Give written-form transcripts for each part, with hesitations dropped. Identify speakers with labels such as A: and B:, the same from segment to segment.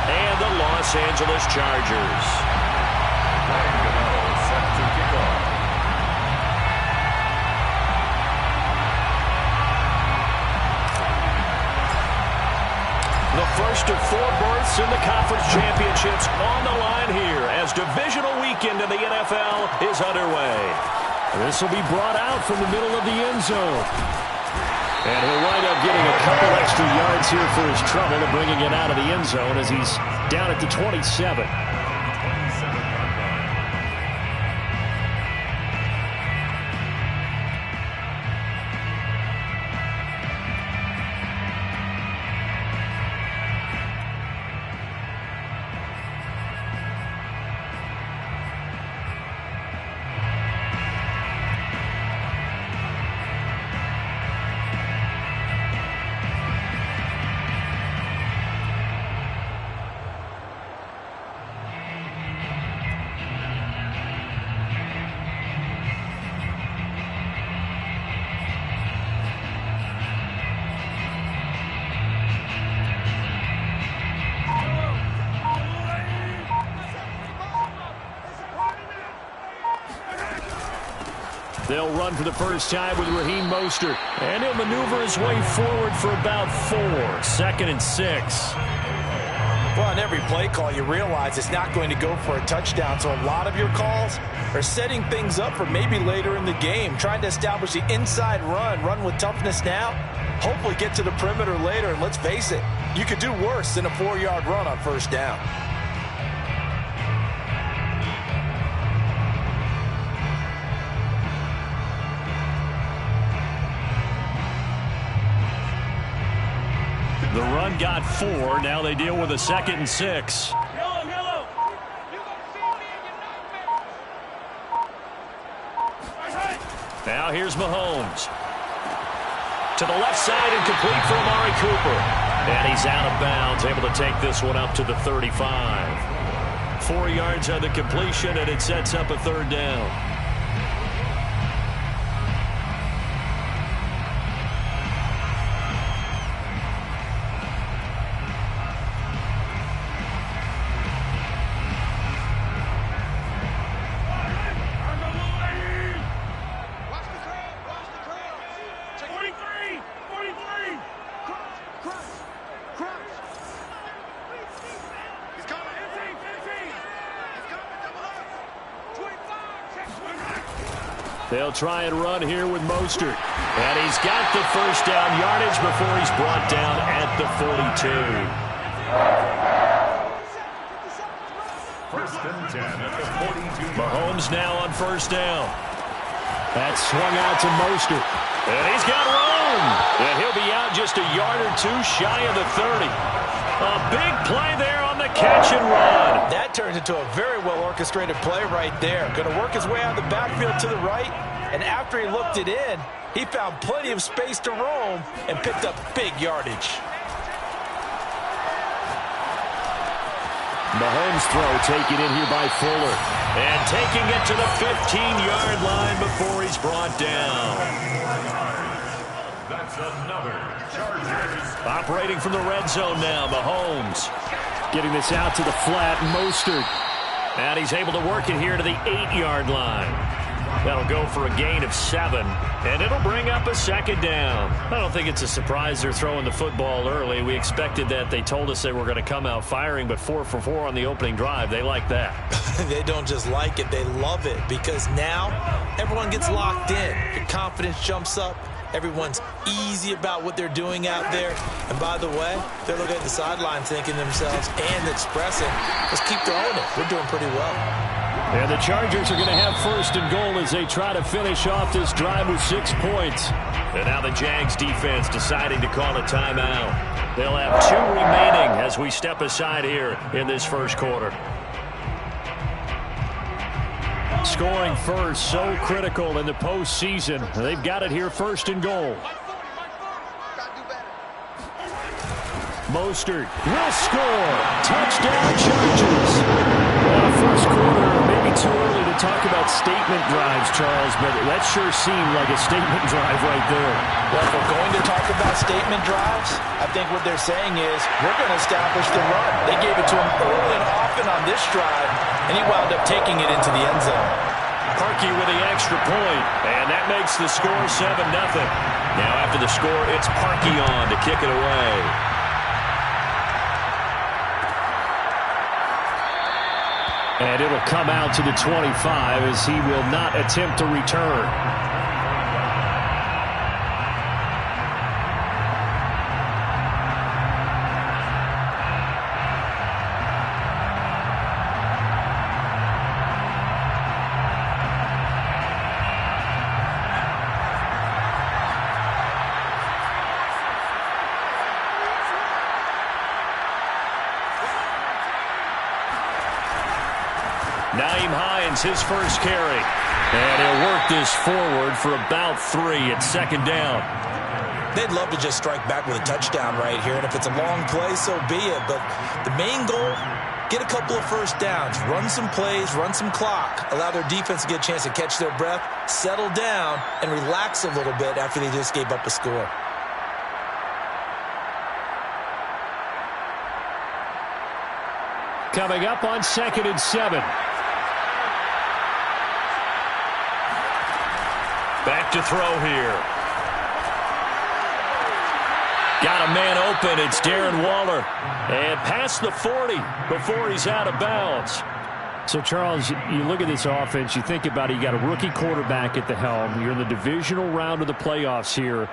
A: and the Los Angeles Chargers.
B: Set to kick off.
A: The first of 4 berths in the conference championships on the line here as divisional weekend in the NFL is underway.
C: This will be brought out from the middle of the end zone. And he'll wind up getting a couple extra yards here for his trouble and bringing it out of the end zone as he's down at the 27. They'll run for the first time with Raheem Mostert. And he'll maneuver his way forward for about 4. 2nd and 6.
D: Well, on every play call, you realize it's not going to go for a touchdown. So a lot of your calls are setting things up for maybe later in the game, trying to establish the inside run with toughness now, hopefully get to the perimeter later. And let's face it, you could do worse than a 4-yard run on first down.
C: The run got 4. Now they deal with a 2nd and 6. Now here's Mahomes. To the left side and complete for Amari Cooper. And he's out of bounds, able to take this one up to the 35. 4 yards on the completion, and it sets up a 3rd down. They'll try and run here with Mostert. And he's got the first down yardage before he's brought down at the 42.
B: 1st and 10 at the 42.
C: Mahomes now on first down. That's swung out to Mostert. And he's got room. And he'll be out just a yard or 2 shy of the 30. A big play there on the catch and run.
D: That turns into a very well-orchestrated play right there. Going to work his way out of the backfield to the right, and after he looked it in, he found plenty of space to roam and picked up big yardage.
C: Mahomes' throw taken in here by Fuller.
A: And taking it to the 15-yard line before he's brought down.
B: That's another Chargers.
A: Operating from the red zone now, Mahomes.
C: Getting this out to the flat, Mostert.
A: And he's able to work it here to the 8-yard line. That'll go for a gain of 7, and it'll bring up a 2nd down.
C: I don't think it's a surprise they're throwing the football early. We expected that. They told us they were going to come out firing, but 4 for 4 on the opening drive. They like that.
D: They don't just like it, they love it, because now everyone gets locked in. Your confidence jumps up. Everyone's easy about what they're doing out there. And by the way, they're looking at the sideline thinking to themselves and expressing, let's keep throwing it. We're doing pretty well.
C: And the Chargers are going to have 1st and goal as they try to finish off this drive with 6 points.
A: And now the Jags defense deciding to call a timeout. They'll have 2 remaining as we step aside here in this first quarter.
C: Scoring first, so critical in the postseason. They've got it here, 1st and goal. Mostert will score. Touchdown, Chargers. First quarter, maybe too early to talk about statement drives, Charles, but that sure seemed like a statement drive right there.
D: Well, if we're going to talk about statement drives, I think what they're saying is we're going to establish the run. They gave it to him early and often on this drive, and he wound up taking it into the end zone.
A: Parkey with the extra point, and that makes the score 7-0. Now after the score, it's Parkey on to kick it away.
C: And it'll come out to the 25 as he will not attempt to return. His first carry. And he'll work this forward for about 3 at second down.
D: They'd love to just strike back with a touchdown right here, and if it's a long play, so be it. But the main goal, get a couple of first downs, run some plays, run some clock, allow their defense to get a chance to catch their breath, settle down, and relax a little bit after they just gave up a score.
C: Coming up on 2nd and 7.
A: Back to throw here. Got a man open. It's Darren Waller. And past the 40 before he's out of bounds.
C: So, Charles, you look at this offense, you think about it, you got a rookie quarterback at the helm. You're in the divisional round of the playoffs here.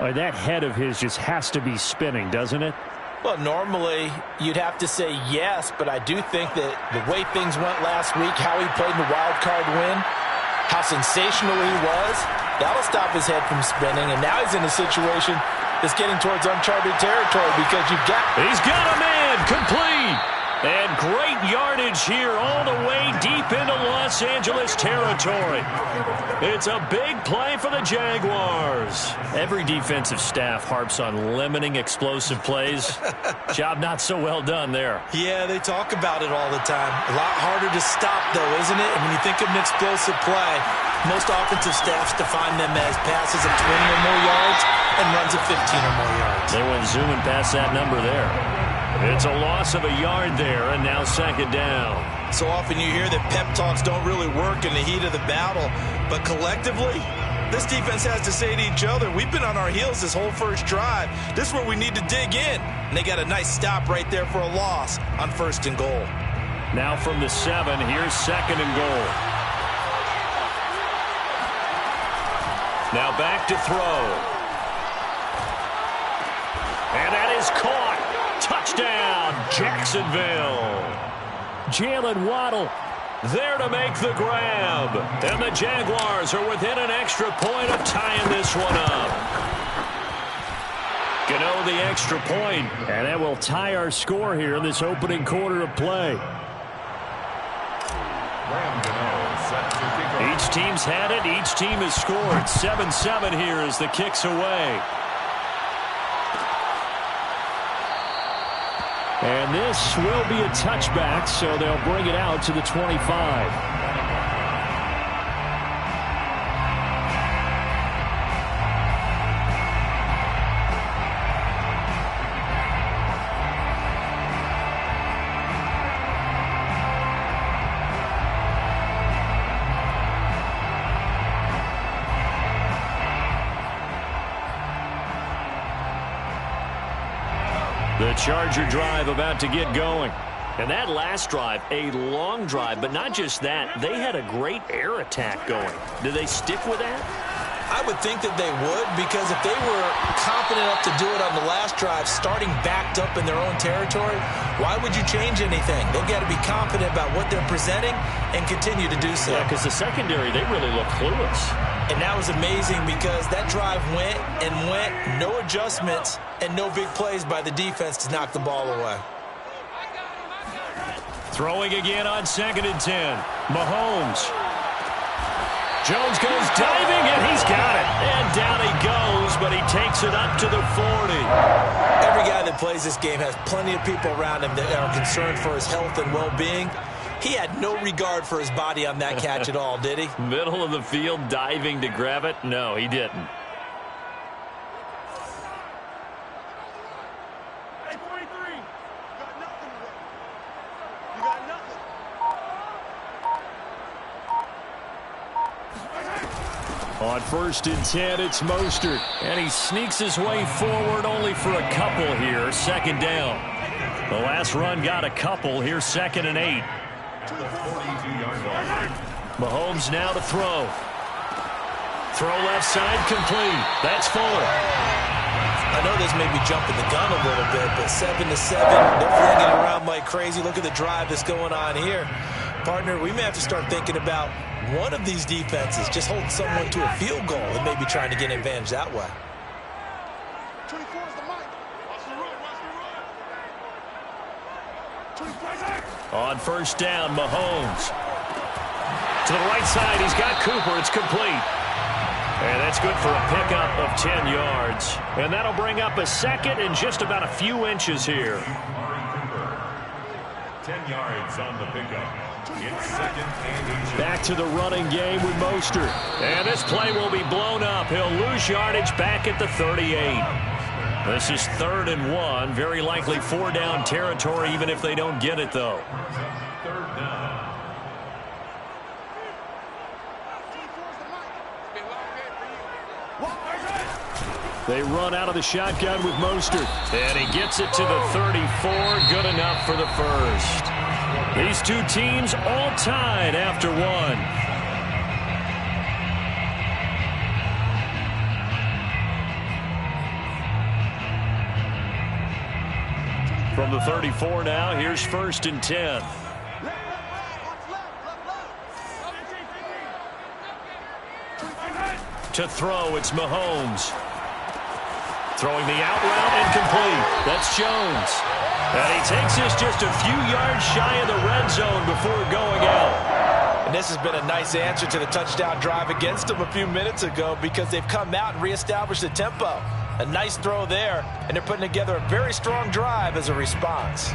C: That head of his just has to be spinning, doesn't it?
D: Well, normally you'd have to say yes, but I do think that the way things went last week, how he played in the wild card win, how sensational he was, that'll stop his head from spinning. And now he's in a situation that's getting towards uncharted territory because you've got...
A: He's got a man complete. And great yardage here all the way deep into Los Angeles territory. It's a big play for the Jaguars.
C: Every defensive staff harps on limiting explosive plays. Job not so well done there.
D: Yeah, they talk about it all the time. A lot harder to stop, though, isn't it? And when you think of an explosive play, most offensive staffs define them as passes of 20 or more yards and runs of 15 or more yards.
C: They went zooming past that number there.
A: It's a loss of a yard there, and now second down.
D: So often you hear that pep talks don't really work in the heat of the battle, but collectively, this defense has to say to each other, we've been on our heels this whole first drive. This is where we need to dig in. And they got a nice stop right there for a loss on 1st and goal.
C: Now from the 7, here's 2nd and goal.
A: Now back to throw. And that is caught. Touchdown, Jacksonville.
C: Jalen Waddle
A: there to make the grab. And the Jaguars are within an extra point of tying this one up. Gano the extra point.
C: And that will tie our score here in this opening quarter of play.
A: Each team's had it. Each team has scored. 7-7 here as the kick's away.
C: And this will be a touchback, so they'll bring it out to the 25.
A: The Charger drive about to get going. And that last drive, a long drive, but not just that. They had a great air attack going. Do they stick with that?
D: I would think that they would, because if they were confident enough to do it on the last drive, starting backed up in their own territory, why would you change anything? They've got to be confident about what they're presenting and continue to do so.
A: Yeah, because the secondary, they really look clueless.
D: And that was amazing because that drive went and went, no adjustments and no big plays by the defense to knock the ball away.
A: Throwing again on 2nd and 10. Mahomes. Jones goes diving, and he's got it. And down he goes, but he takes it up to the 40.
D: Every guy that plays this game has plenty of people around him that are concerned for his health and well-being. He had no regard for his body on that catch at all, did he?
C: Middle of the field, diving to grab it? No, he didn't.
B: Hey, 43. You got nothing today. You got nothing.
A: On 1st and 10, it's Mostert. And he sneaks his way forward only for a couple here. 2nd down. The last run got a couple. Here's 2nd and 8.
B: To the 42-yard line.
A: Mahomes now to throw. Throw left side complete. That's Fuller.
D: I know this may be jumping the gun a little bit, but 7-7, they're flinging it around like crazy. Look at the drive that's going on here. Partner, we may have to start thinking about one of these defenses just holding someone to a field goal and maybe trying to get an advantage that way.
B: 24 is the mic. Watch the run. Watch the run. 24.
A: On 1st down, Mahomes. To the right side, he's got Cooper. It's complete. And that's good for a pickup of 10 yards. And that'll bring up a 2nd and just about a few inches here.
B: 10 yards on the pickup. It's 2nd and 8.
A: Back to the running game with Mostert. And this play will be blown up. He'll lose yardage back at the 38. This is 3rd and 1. Very likely 4-down territory, even if they don't get it, though.
B: 3rd down.
A: They run out of the shotgun with Mostert. And he gets it to the 34. Good enough for the first. These two teams all tied after one. From the 34 now, here's 1st and 10. To throw, it's Mahomes. Throwing the out route and complete. That's Jones. And he takes this just a few yards shy of the red zone before going out.
D: And this has been a nice answer to the touchdown drive against them a few minutes ago because they've come out and reestablished the tempo. A nice throw there, and they're putting together a very strong drive as a response.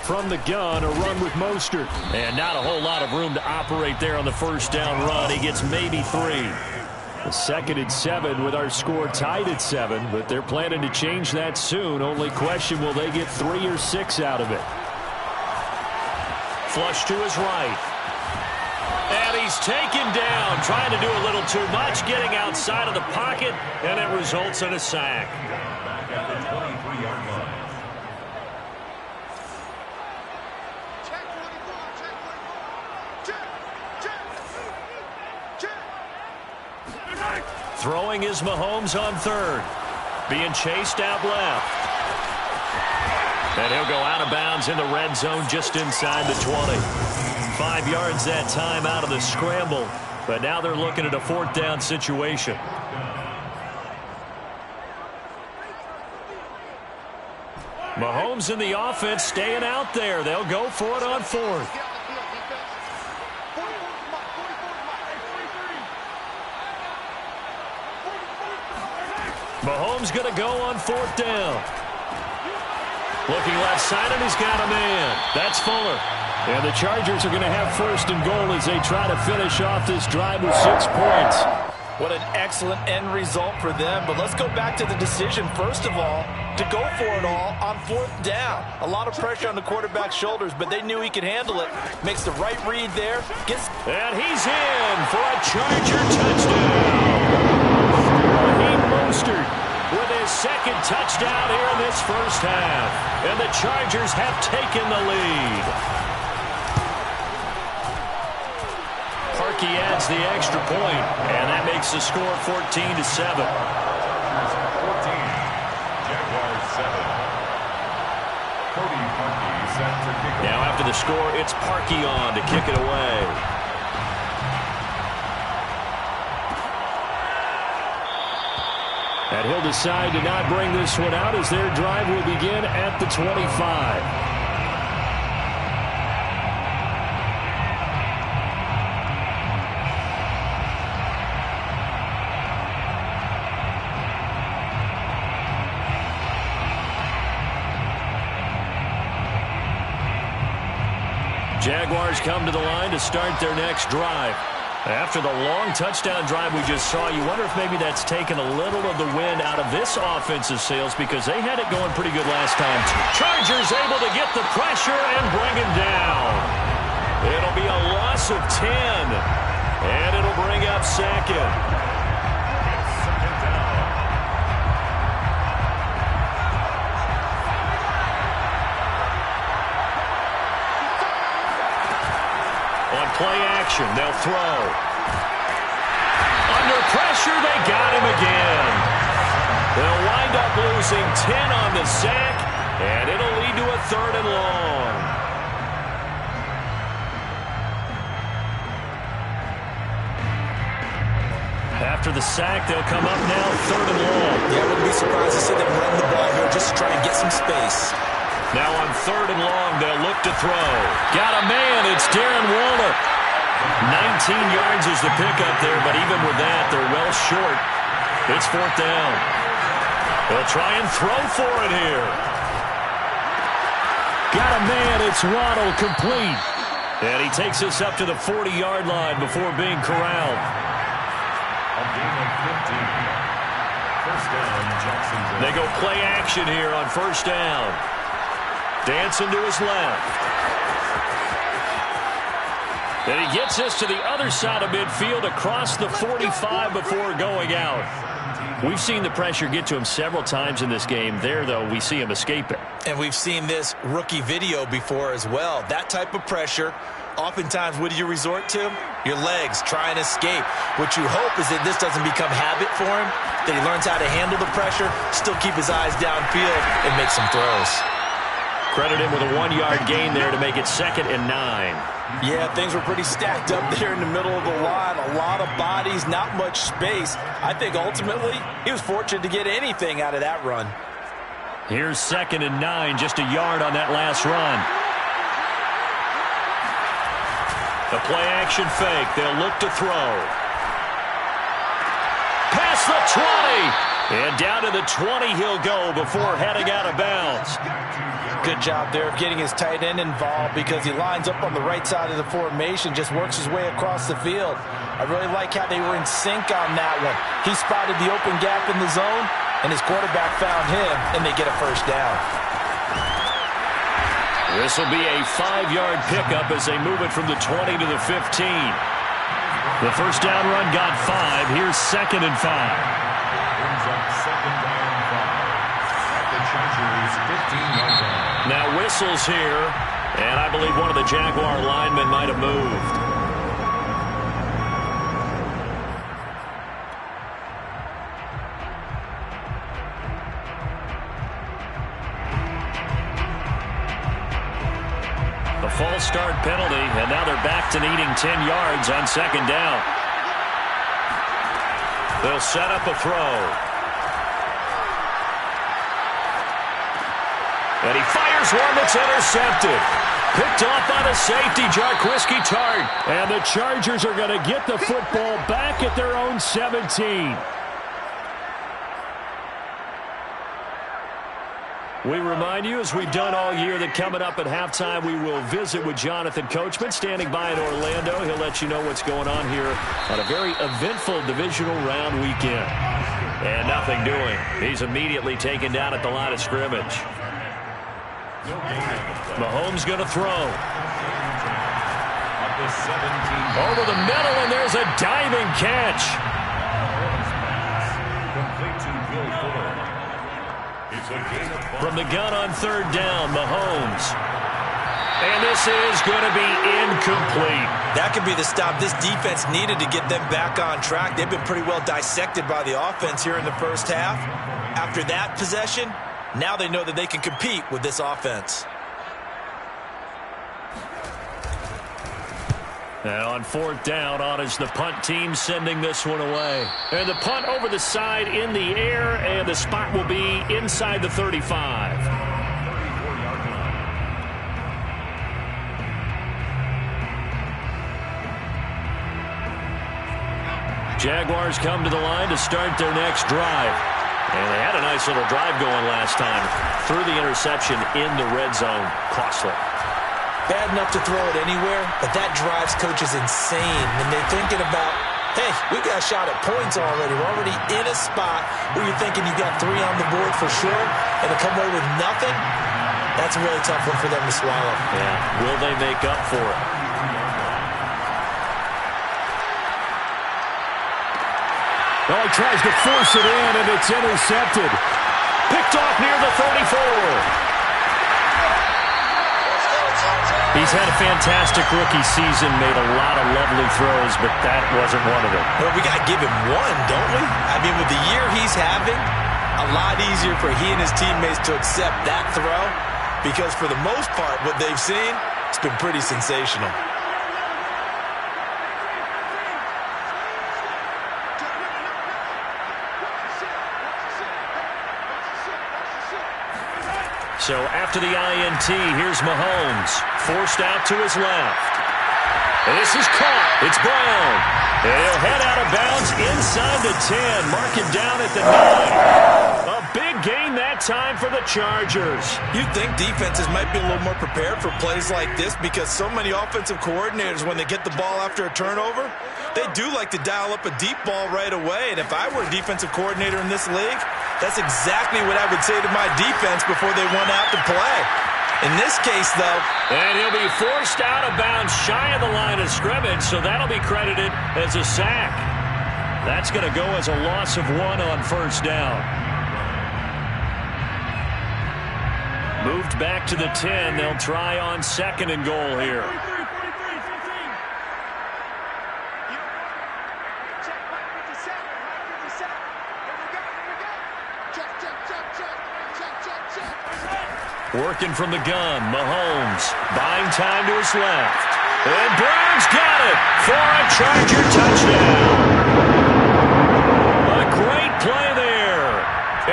A: From the gun, a run with Mostert. And not a whole lot of room to operate there on the 1st down run. He gets maybe 3. The 2nd and 7 with our score tied at 7, but they're planning to change that soon. Only question, will they get 3 or 6 out of it? Flush to his right. And he's taken down, trying to do a little too much, getting outside of the pocket, and it results in a sack.
B: Back at the 23-yard line.
A: Throwing is Mahomes on 3rd. Being chased out left. And he'll go out of bounds in the red zone just inside the 20. 5 yards that time out of the scramble. But now they're looking at a 4th down situation. Mahomes in the offense staying out there. They'll go for it on 4th. Mahomes going to go on 4th down. Looking left side, and he's got a man. That's Fuller. And the Chargers are going to have 1st and goal as they try to finish off this drive with 6 points.
D: What an excellent end result for them. But let's go back to the decision, first of all, to go for it all on 4th down. A lot of pressure on the quarterback's shoulders, but they knew he could handle it. Makes the right read there.
A: And he's in for a Charger touchdown. Raheem Mostert with his 2nd touchdown here in this 1st half. And the Chargers have taken the lead. Parkey adds the extra point, and that makes the score 14-7.
B: 14. Jaguars 7. Cody Parkey set to kick off.
A: Now after the score, it's Parkey on to kick it away. And he'll decide to not bring this one out as their drive will begin at the 25. Jaguars come to the line to start their next drive. After the long touchdown drive we just saw, you wonder if maybe that's taken a little of the wind out of this offensive sails because they had it going pretty good last time. Chargers able to get the pressure and bring him down. It'll be a loss of 10, and it'll bring up second. Play action, they'll throw. Under pressure, they got him again. They'll wind up losing 10 on the sack, and it'll lead to a 3rd and long. After the sack, they'll come up now 3rd and long.
D: Yeah, I wouldn't be surprised to see them run the ball here just to try and get some space.
A: Now on 3rd and long, they'll look to throw. Got a man, it's Darren Waller. 19 yards is the pickup there, but even with that, they're well short. It's 4th down. They'll try and throw for it here. Got a man, it's Waddle, complete. And he takes us up to the 40-yard line before being corralled.
B: A gain of 15. 1st down, Jacksonville.
A: They go play action here on 1st down. Dancing to his left. And he gets us to the other side of midfield across the 45 before going out. We've seen the pressure get to him several times in this game. There, though, we see him escape it.
D: And we've seen this rookie video before as well. That type of pressure, oftentimes, what do you resort to? Your legs, try and escape. What you hope is that this doesn't become habit for him, that he learns how to handle the pressure, still keep his eyes downfield, and make some throws.
A: Credit him with a 1-yard gain there to make it 2nd and 9.
D: Yeah, things were pretty stacked up there in the middle of the line. A lot of bodies, not much space. I think ultimately he was fortunate to get anything out of that run.
A: Here's 2nd and 9, just a yard on that last run. The play action fake. They'll look to throw. Past the 20. And down to the 20 he'll go before heading out of bounds.
D: Good job there of getting his tight end involved because he lines up on the right side of the formation, just works his way across the field. I really like how they were in sync on that one. He spotted the open gap in the zone, and his quarterback found him, and they get a 1st down.
A: This will be a 5-yard pickup as they move it from the 20 to the 15. The 1st down run got 5. Here's 2nd and 5.
B: Brings up 2nd down and 5. At the Chargers' 15-yard line.
A: Now whistles here, and I believe one of the Jaguar linemen might have moved. A false start penalty, and now they're back to needing 10 yards on 2nd down. They'll set up a throw. And he fires one that's intercepted. Picked off by the safety, Jarquiski Tart. And the Chargers are going to get the football back at their own 17. We remind you, as we've done all year, that coming up at halftime, we will visit with Jonathan Coachman, standing by in Orlando. He'll let you know what's going on here on a very eventful divisional round weekend. And nothing doing. He's immediately taken down at the line of scrimmage. Mahomes going to throw. Over the middle, and there's a diving catch. From the gun on 3rd down, Mahomes. And this is going to be incomplete.
D: That could be the stop this defense needed to get them back on track. They've been pretty well dissected by the offense here in the 1st half. After that possession, now they know that they can compete with this offense.
A: And on 4th down, on is the punt team sending this one away. And the punt over the side in the air, and the spot will be inside the 35. Jaguars come to the line to start their next drive. And they had a nice little drive going last time. Threw the interception in the red zone. Costly.
D: bad enough to throw it anywhere, but that drives coaches insane when they're thinking about, hey, we got a shot at points already. We're already in a spot where you're thinking you got 3 on the board for sure, and to come away with nothing, that's a really tough one for them to swallow.
C: Yeah, will they make up for it?
A: Well, he tries to force it in, and it's intercepted. Picked off near the 34.
C: He's had a fantastic rookie season, made a lot of lovely throws, but that wasn't one of them.
D: Well, we got to give him one, don't we? I mean, with the year he's having, a lot easier for he and his teammates to accept that throw because for the most part, what they've seen, it's been pretty sensational.
C: So after the INT, here's Mahomes. Forced out to his left. And this is caught. It's Brown. And he'll head out of bounds inside the 10. Mark him down at the 9. A big gain that time for the Chargers.
D: You'd think defenses might be a little more prepared for plays like this because so many offensive coordinators, when they get the ball after a turnover, they do like to dial up a deep ball right away. And if I were a defensive coordinator in this league, that's exactly what I would say to my defense before they went out to play. In this case, though.
C: And he'll be forced out of bounds shy of the line of scrimmage, so that'll be credited as a sack. That's going to go as a loss of 1 on first down. Moved back to the 10. They'll try on 2nd and goal here. Working from the gun, Mahomes buying time to his left. And Brown's got it for a Charger touchdown. A great play there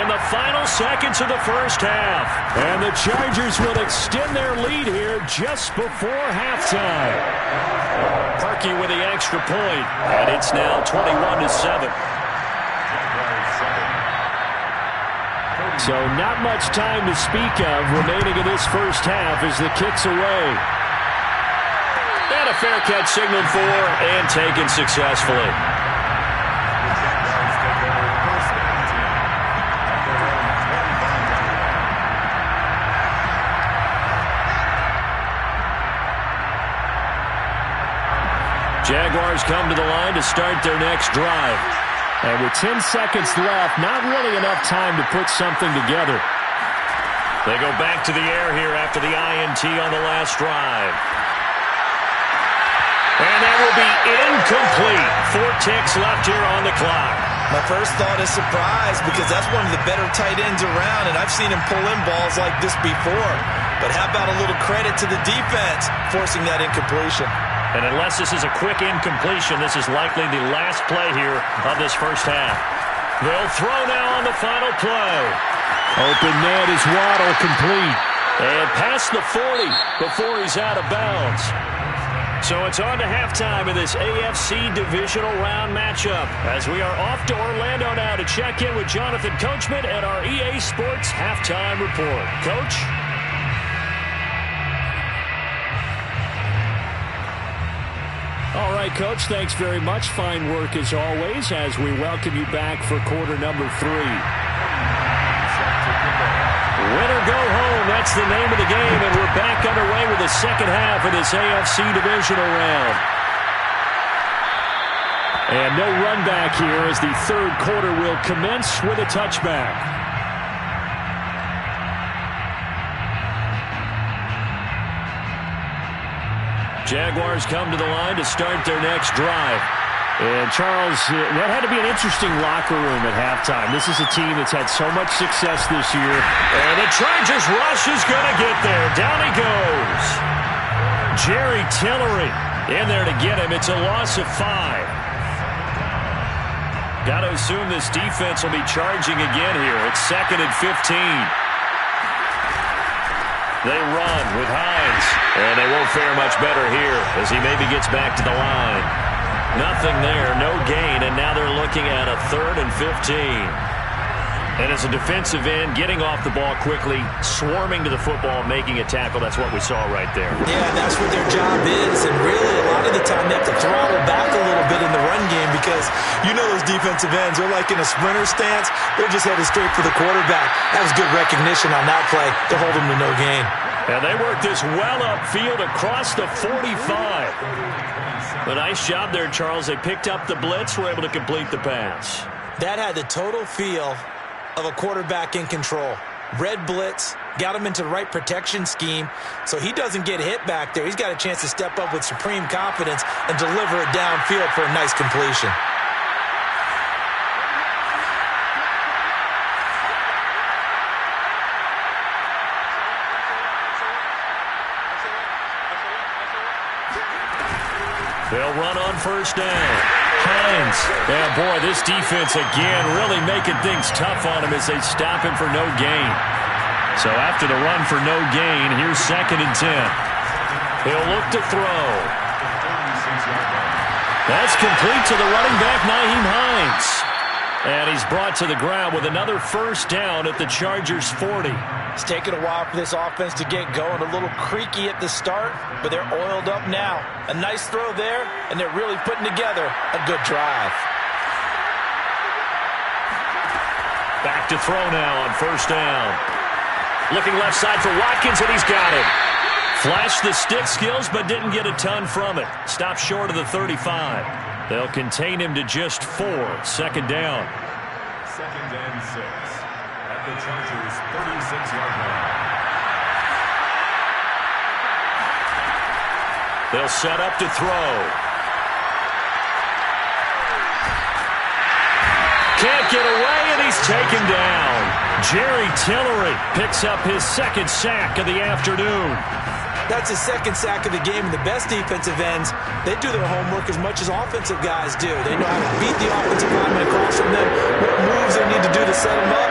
C: in the final seconds of the first half.
A: And the Chargers will extend their lead here just before halftime.
C: Parkey with the extra point, and it's now 21-7.
A: So not much time to speak of remaining in this first half as the kick's away.
C: And a fair catch signaled for and taken successfully. Jaguars come to the line to start their next drive.
A: And with 10 seconds left, not really enough time to put something together.
C: They go back to the air here after the INT on the last drive. And that will be incomplete. 4 ticks left here on the clock.
D: My first thought is surprise because that's one of the better tight ends around, and I've seen him pull in balls like this before. But how about a little credit to the defense forcing that incompletion?
C: And unless this is a quick incompletion, this is likely the last play here of this first half. They'll throw now on the final play.
A: Open net is Waddle, complete.
C: And past the 40 before he's out of bounds. So it's on to halftime in this AFC Divisional Round matchup as we are off to Orlando now to check in with Jonathan Coachman at our EA Sports Halftime Report. Coach?
A: All right, Coach, thanks very much. Fine work as always as we welcome you back for quarter number 3.
C: Win or go home, that's the name of the game, and we're back underway with the second half of this AFC Divisional Round.
A: And no run back here as the third quarter will commence with a touchback.
C: Jaguars come to the line to start their next drive.
A: And, Charles, that had to be an interesting locker room at halftime. This is a team that's had so much success this year.
C: And the Chargers rush is going to get there. Down he goes. Jerry Tillery in there to get him. It's a loss of 5. Got to assume this defense will be charging again here. It's 2nd and 15. They run with Hines, and they won't fare much better here as he maybe gets back to the line. Nothing there, no gain, and now they're looking at a 3rd and 15.
A: And as a defensive end, getting off the ball quickly, swarming to the football, making a tackle, that's what we saw right there.
D: Yeah, that's what their job is. And really, a lot of the time, they have to throttle back a little bit in the run game because you know those defensive ends, they're like in a sprinter stance. They're just headed straight for the quarterback. That was good recognition on that play to hold them to no gain.
A: And they worked this well upfield across the 45. A nice job there, Charles. They picked up the blitz, were able to complete the pass.
D: That had the total feel of a quarterback in control. Red blitz, got him into the right protection scheme, so he doesn't get hit back there. He's got a chance to step up with supreme confidence and deliver it downfield for a nice completion.
A: They'll run on first down. Hines. Yeah, boy, this defense again really making things tough on him as they stop him for no gain. So after the run for no gain, here's 2nd and 10. He'll look to throw. That's complete to the running back, Nyheim Hines. And he's brought to the ground with another first down at the Chargers' 40.
D: It's taken a while for this offense to get going. A little creaky at the start, but they're oiled up now. A nice throw there, and they're really putting together a good drive.
A: Back to throw now on first down. Looking left side for Watkins, and he's got it. Flashed the stick skills, but didn't get a ton from it. Stopped short of the 35. They'll contain him to just 4. 2nd down.
B: 2nd and 6 at the Chargers' 36-yard line.
A: They'll set up to throw. Can't get away, and he's taken down. Jerry Tillery picks up his 2nd sack of the afternoon.
D: That's his 2nd sack of the game, and the best defensive ends, they do their homework as much as offensive guys do. They know how to beat the offensive lineman across from them, what moves they need to do to set them up.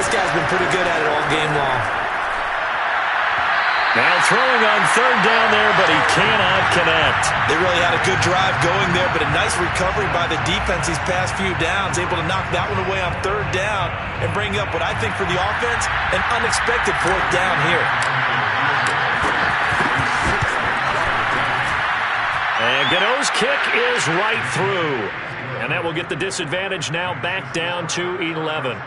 D: This guy's been pretty good at it all game long.
A: Now throwing on 3rd down there, but he cannot connect.
D: They really had a good drive going there, but a nice recovery by the defense these past few downs, able to knock that one away on 3rd down and bring up what I think for the offense, an unexpected 4th down here.
A: And Gano's kick is right through. And that will get the disadvantage now back down to 11.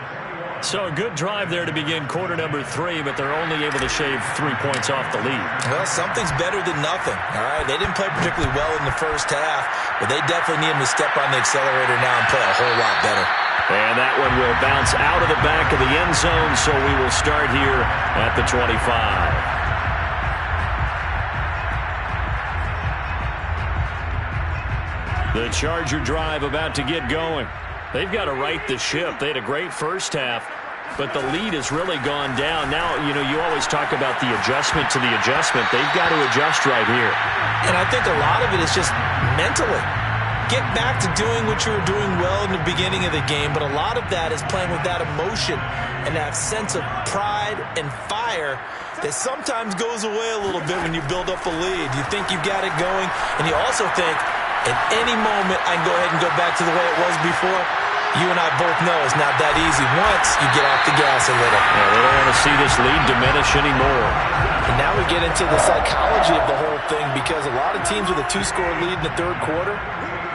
A: So a good drive there to begin quarter number 3, but they're only able to shave 3 points off the lead.
D: Well, something's better than nothing. All right, they didn't play particularly well in the first half, but they definitely need him to step on the accelerator now and play a whole lot better.
A: And that one will bounce out of the back of the end zone, so we will start here at the 25. The Charger drive about to get going. They've got to right the ship. They had a great first half, but the lead has really gone down. Now, you know, you always talk about the adjustment to the adjustment. They've got to adjust right here.
D: And I think a lot of it is just mentally. Get back to doing what you were doing well in the beginning of the game, but a lot of that is playing with that emotion and that sense of pride and fire that sometimes goes away a little bit when you build up a lead. You think you've got it going, and you also think, at any moment, I can go ahead and go back to the way it was before. You and I both know it's not that easy once you get off the gas a little.
A: Yeah, they don't want to see this lead diminish anymore.
D: And now we get into the psychology of the whole thing, because a lot of teams with a 2-score lead in the 3rd quarter,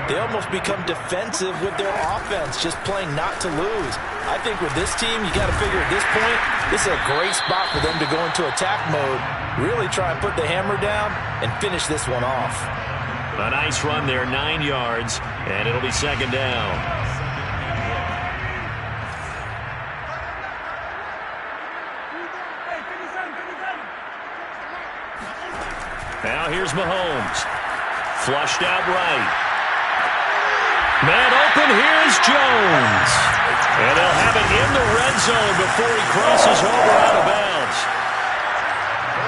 D: they almost become defensive with their offense, just playing not to lose. I think with this team, you got to figure at this point, this is a great spot for them to go into attack mode, really try and put the hammer down and finish this one off.
A: A nice run there, 9 yards, and it'll be 2nd down. Now here's Mahomes. Flushed out right. Man open, here's Jones. And they'll have it in the red zone before he crosses over out of bounds.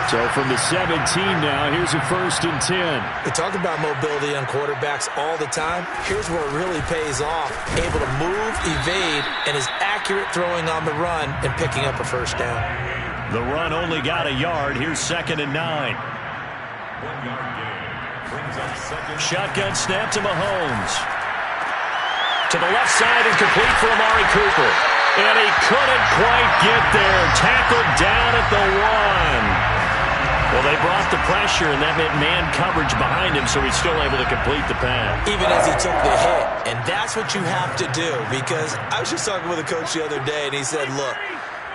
A: So from the 17 now, here's a 1st and 10.
D: We talk about mobility on quarterbacks all the time. Here's where it really pays off. Able to move, evade, and is accurate throwing on the run and picking up a first down.
A: The run only got a yard. Here's 2nd and 9.
B: 1-yard gain brings up 2nd.
A: Shotgun snap to Mahomes. To the left side and complete for Amari Cooper. And he couldn't quite get there. Tackled down at the 1. Well, they brought the pressure, and that meant man coverage behind him, so he's still able to complete the pass.
D: Even as he took the hit. And that's what you have to do, because I was just talking with a coach the other day, and he said, look,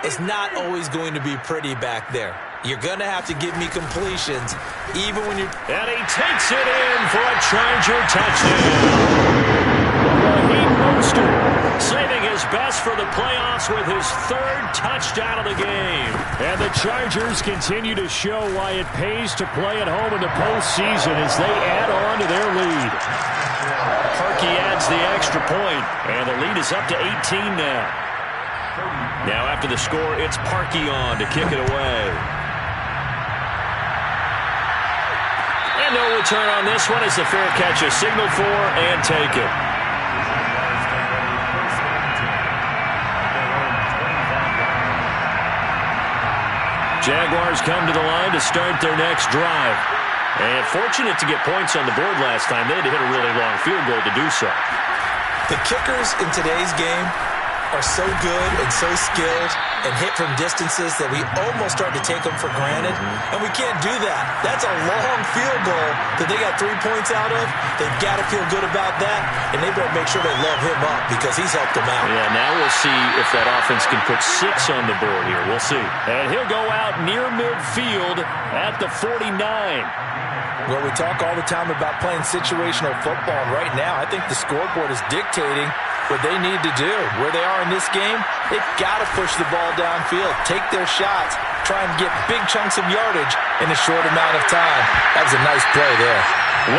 D: it's not always going to be pretty back there. You're going to have to give me completions, even when you're...
A: And he takes it in for a Charger touchdown. Raheem Mostert saving his best for the playoffs with his 3rd touchdown of the game. And the Chargers continue to show why it pays to play at home in the postseason as they add on to their lead. Parkey adds the extra point, and the lead is up to 18 now. Now after the score, it's Parkey on to kick it away. And no return on this one as the fair catch is signaled for and taken. Jaguars come to the line to start their next drive. And fortunate to get points on the board last time. They had to hit a really long field goal to do so.
D: The kickers in today's game are so good and so skilled and hit from distances that we almost start to take them for granted. And we can't do that. That's a long field goal that they got 3 points out of. They've got to feel good about that, and they better make sure they love him up because he's helped them out.
A: Yeah, now we'll see if that offense can put 6 on the board here. We'll see. And he'll go out near midfield at the 49.
D: Well, we talk all the time about playing situational football, and right now I think the scoreboard is dictating what they need to do. Where they are in this game, they've got to push the ball downfield, take their shots, try and get big chunks of yardage in a short amount of time. That was a nice play there.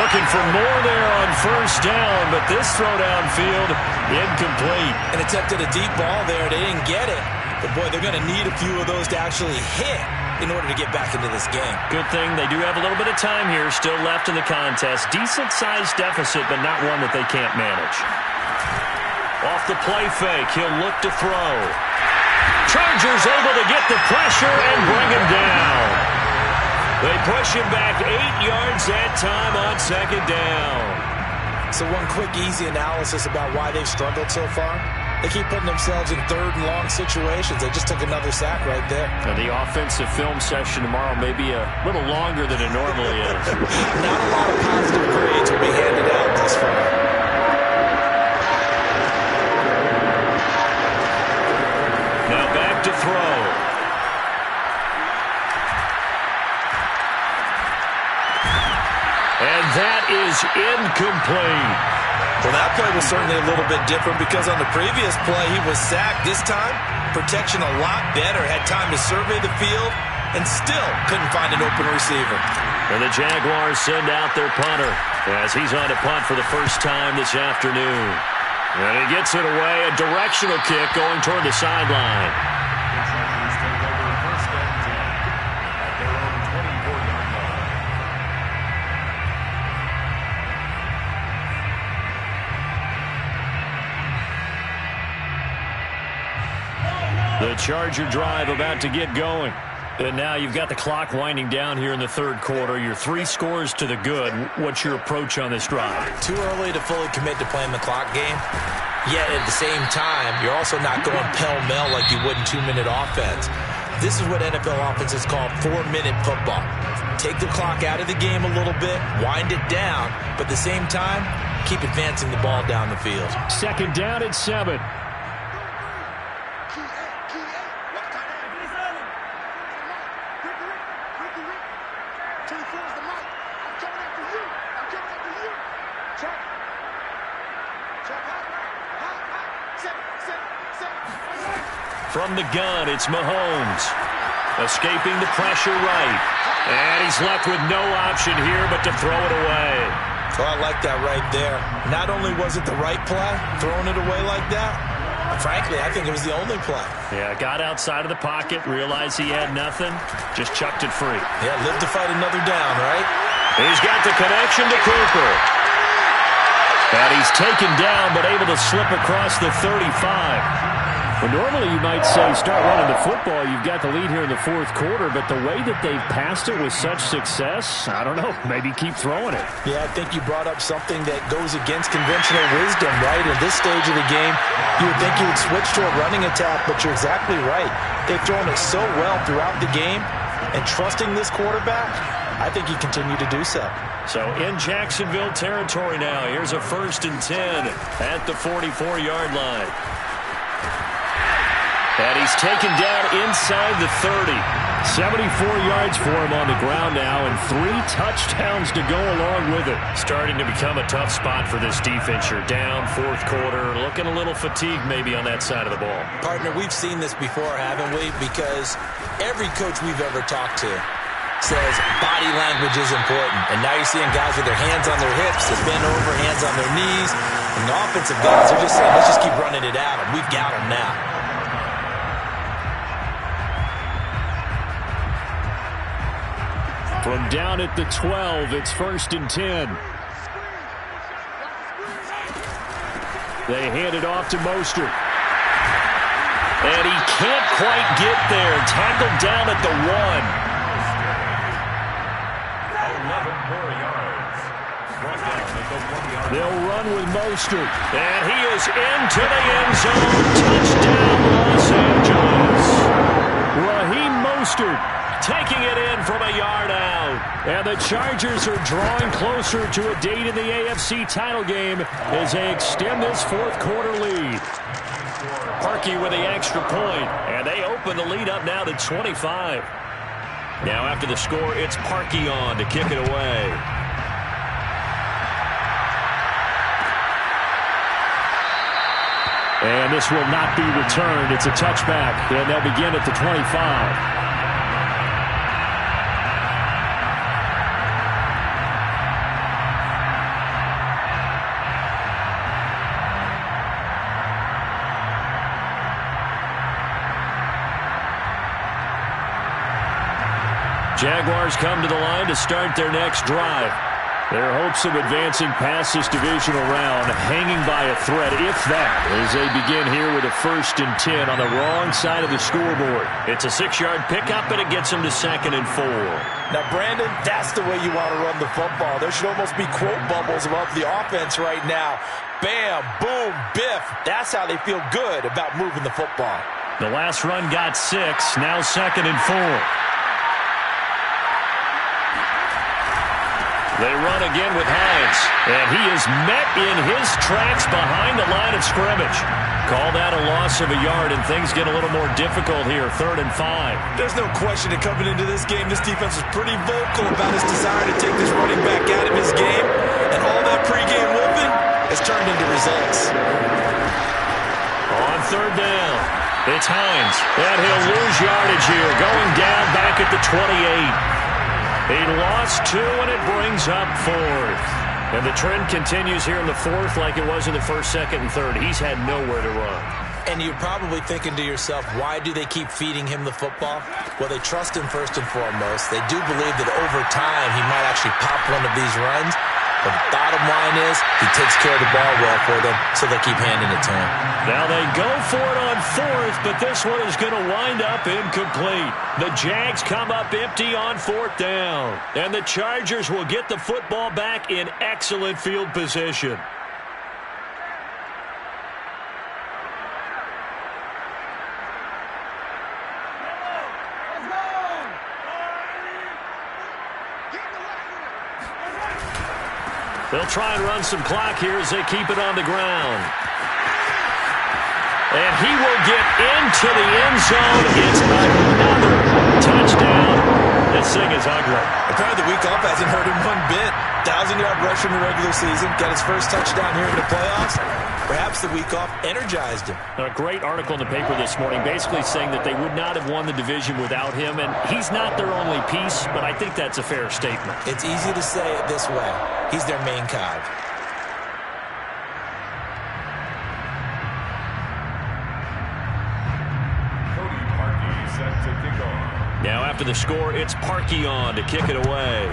A: Looking for more there on first down, but this throw downfield incomplete.
D: And attempted a deep ball there. They didn't get it. But, boy, they're going to need a few of those to actually hit in order to get back into this game.
A: Good thing they do have a little bit of time here still left in the contest. Decent-sized deficit, but not one that they can't manage. Off the play fake, he'll look to throw. Chargers able to get the pressure and bring him down. They push him back 8 yards that time on second down.
D: So one quick, easy analysis about why they've struggled so far. They keep putting themselves in 3rd and long situations. They just took another sack right there.
A: And the offensive film session tomorrow may be a little longer than it normally is.
D: Not a lot of positive grades will be handed out this far.
A: Now back to throw. And that is incomplete.
D: Well, that play was certainly a little bit different because on the previous play, he was sacked. This time, protection a lot better. Had time to survey the field and still couldn't find an open receiver.
A: And the Jaguars send out their punter as he's on to punt for the first time this afternoon. And he gets it away, a directional kick going toward the sideline. The Charger drive about to get going. And now you've got the clock winding down here in the 3rd quarter. You're 3 scores to the good. What's your approach on this drive?
D: Too early to fully commit to playing the clock game. Yet at the same time, you're also not going pell-mell like you would in 2-minute offense. This is what NFL offenses call 4-minute football. Take the clock out of the game a little bit, wind it down, but at the same time, keep advancing the ball down the field.
A: Second down at 7. From the gun, it's Mahomes. Escaping the pressure right. And he's left with no option here but to throw it away.
D: Well, I like that right there. Not only was it the right play, throwing it away like that, frankly, I think it was the only play.
A: Yeah, got outside of the pocket, realized he had nothing, just chucked it free.
D: Yeah, live to fight another down, right?
A: He's got the connection to Cooper. And he's taken down but able to slip across the 35. Well, normally you might say start running the football. You've got the lead here in the fourth quarter, but the way that they've passed it with such success, I don't know, maybe keep throwing it.
D: Yeah, I think you brought up something that goes against conventional wisdom, right? In this stage of the game, you would think you would switch to a running attack, but you're exactly right. They've thrown it so well throughout the game, and trusting this quarterback, I think you continue to do so.
C: So in Jacksonville territory now, here's a 1st and 10 at the 44-yard line. And he's taken down inside the 30. 74 yards for him on the ground now, and 3 touchdowns to go along with it. Starting to become a tough spot for this defense. You're down fourth quarter, looking a little fatigued maybe on that side of the ball.
D: Partner, we've seen this before, haven't we? Because every coach we've ever talked to says body language is important. And now you're seeing guys with their hands on their hips, just bent over, hands on their knees. And the offensive guys are just saying, let's just keep running it at them. We've got them now.
A: From down at the 12, it's 1st and 10. They hand it off to Mostert. And he can't quite get there. Tackled down at the 1.
B: 11 more yards. Brought down at the 1-yard line.
A: They'll run with Mostert.
C: And he is into the end zone. Touchdown, Los Angeles.
A: Raheem Mostert
C: taking it in from a yard out.
A: And the Chargers are drawing closer to a date in the AFC title game as they extend this fourth quarter lead.
C: Parkey with the extra point, and they open the lead up now to 25. Now after the score, it's Parkey on to kick it away.
A: And this will not be returned. It's a touchback, and they'll begin at the 25. Jaguars come to the line to start their next drive. Their hopes of advancing past this divisional round hanging by a thread, if that, as they begin here with a 1st and 10 on the wrong side of the scoreboard.
C: It's a 6-yard pickup, and it gets them to 2nd and 4.
D: Now, Brandon, that's the way you want to run the football. There should almost be quote bubbles about the offense right now. Bam, boom, biff. That's how they feel good about moving the football.
A: The last run got 6, now 2nd and 4.
C: They run again with Hines, and he is met in his tracks behind the line of scrimmage. Call that a loss of a yard, and things get a little more difficult here, 3rd and 5.
D: There's no question that coming into this game, this defense was pretty vocal about his desire to take this running back out of his game, and all that pregame whooping has turned into results.
C: On 3rd down, it's Hines, and he'll lose yardage here, going down back at the 28. He lost 2, and it brings up 4th. And the trend continues here in the 4th like it was in the 1st, 2nd, and 3rd. He's had nowhere to run.
D: And you're probably thinking to yourself, why do they keep feeding him the football? Well, they trust him first and foremost. They do believe that over time he might actually pop one of these runs. But the bottom line is he takes care of the ball well for them, so they keep handing it to him.
C: Now they go for it on 4th, but this one is going to wind up incomplete. The Jags come up empty on 4th down. And the Chargers will get the football back in excellent field position. They'll try and run some clock here as they keep it on the ground. And he will get into the end zone. It's another touchdown. This thing is ugly.
D: Apparently the week off hasn't hurt him one bit. 1,000-yard rush in the regular season. Got his first touchdown here in the playoffs. Perhaps the week off energized him.
A: A great article in the paper this morning basically saying that they would not have won the division without him. And he's not their only piece, but I think that's a fair statement.
D: It's easy to say it this way. He's their main cog.
B: Set to kick off.
C: Now after the score, it's Parkey on to kick it away.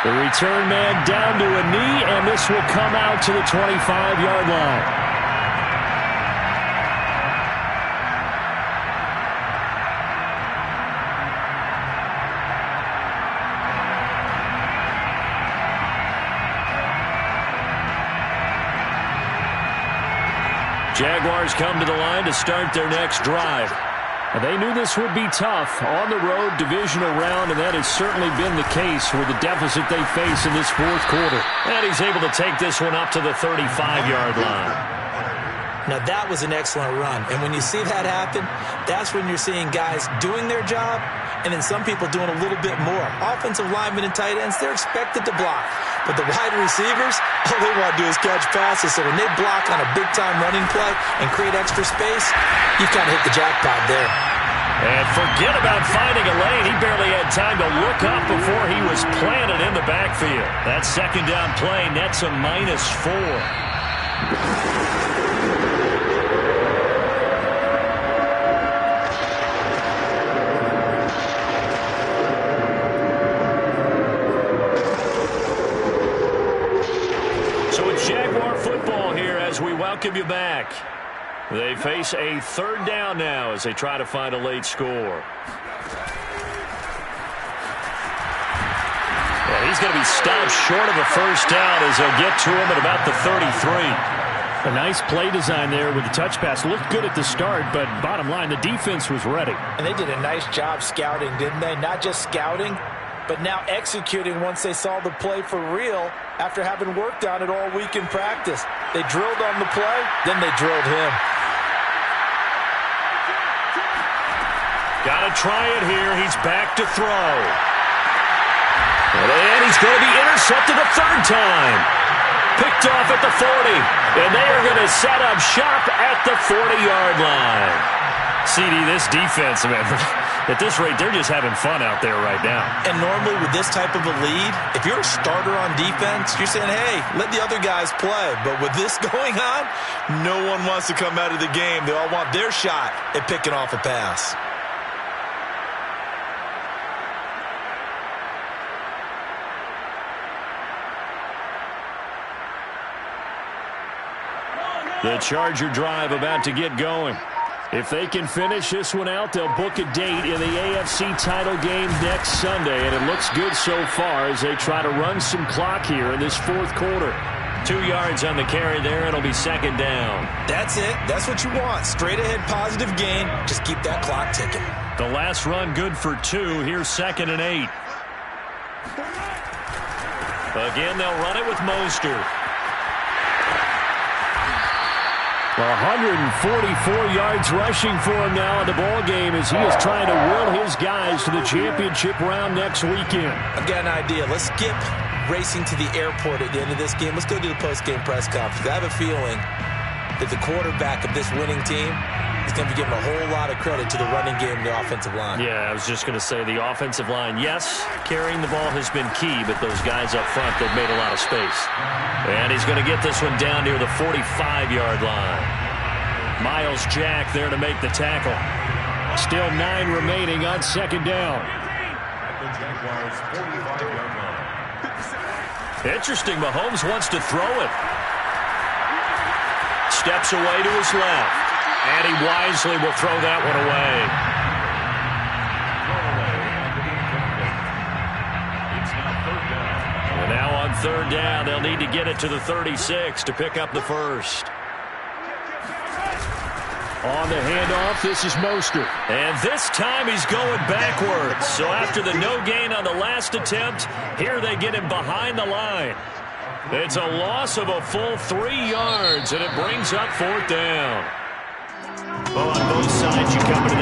A: The return man down to a knee, and this will come out to the 25-yard line. Jaguars come to the line to start their next drive. They knew this would be tough on the road, divisional round, and that has certainly been the case with the deficit they face in this fourth quarter.
C: And he's able to take this one up to the 35-yard line.
D: Now, that was an excellent run. And when you see that happen, that's when you're seeing guys doing their job and then some people doing a little bit more. Offensive linemen and tight ends, they're expected to block. But the wide receivers, all they want to do is catch passes. So when they block on a big-time running play and create extra space, you've kind of hit the jackpot there.
C: And forget about finding a lane. He barely had time to look up before he was planted in the backfield. That second down play nets a -4. Jaguar football here as we welcome you back. They face a third down now as they try to find a late score. Well, he's going to be stopped short of a first down as they'll get to him at about the 33.
A: A nice play design there with the touch pass. Looked good at the start, but bottom line, the defense was ready.
D: And they did a nice job scouting, didn't they? Not just scouting, but now executing once they saw the play for real after having worked on it all week in practice. They drilled on the play, then they drilled him.
C: Got to try it here. He's back to throw. And he's going to be intercepted a third time. Picked off at the 40. And they are going to set up shop at the 40-yard line. CD, this defense, man, at this rate, they're just having fun out there right now.
D: And normally with this type of a lead, if you're a starter on defense, you're saying, hey, let the other guys play. But with this going on, no one wants to come out of the game. They all want their shot at picking off a pass.
A: The Charger drive about to get going. If they can finish this one out, they'll book a date in the AFC title game next Sunday, and it looks good so far as they try to run some clock here in this fourth quarter.
C: 2 yards on the carry there, and it'll be second down.
D: That's it. That's what you want. Straight ahead positive gain. Just keep that clock ticking.
C: The last run good for 2. Here's 2nd and 8. Again, they'll run it with Mostert.
A: Well, 144 yards rushing for him now in the ball game as he is trying to will his guys to the championship round next weekend.
D: I've got an idea. Let's skip racing to the airport at the end of this game. Let's go to the post-game press conference. I have a feeling that the quarterback of this winning team is going to be given a whole lot of credit to the running game and the offensive line.
C: Yeah, I was just going to say the offensive line, yes, carrying the ball has been key, but those guys up front, they've made a lot of space. And he's going to get this one down near the 45-yard line. Miles Jack there to make the tackle.
A: Still 9 remaining on second down.
B: At the Jaguars' 45-yard line.
C: Interesting, Mahomes wants to throw it. Steps away to his left. And he wisely will throw that one away.
B: It's now third down.
C: And now on third down, they'll need to get it to the 36 to pick up the first.
A: On the handoff, this is Mostert.
C: And this time he's going backwards. So after the no gain on the last attempt, here they get him behind the line. It's a loss of a full 3 yards, and it brings up fourth down.
A: Well, on both sides, you come into the